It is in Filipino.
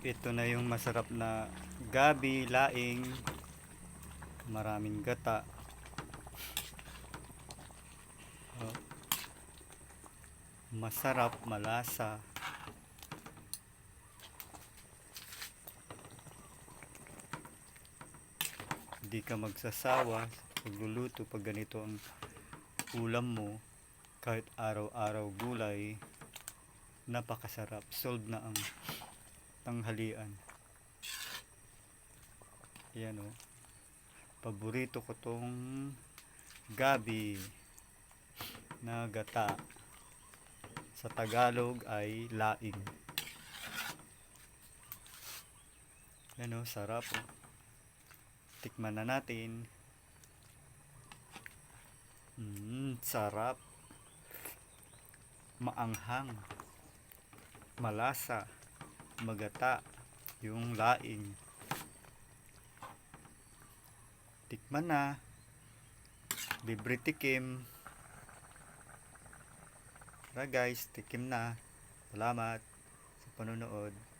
Ito na yung masarap na gabi, laing, maraming gata. Oh, masarap, malasa. Hindi ka magsasawa pagluluto pag ganito ang ulam mo. Kahit araw-araw gulay, napakasarap. Solve na ang tanghalian. Yan o. Paborito ko tong gabi na gata. Sa Tagalog ay laing. Yan o, sarap o. Tikman na natin. Sarap. Maanghang. Malasa. Magata. Yung laing. Tikman na. Libre tikim. Tara guys, tikim na. Salamat sa panonood.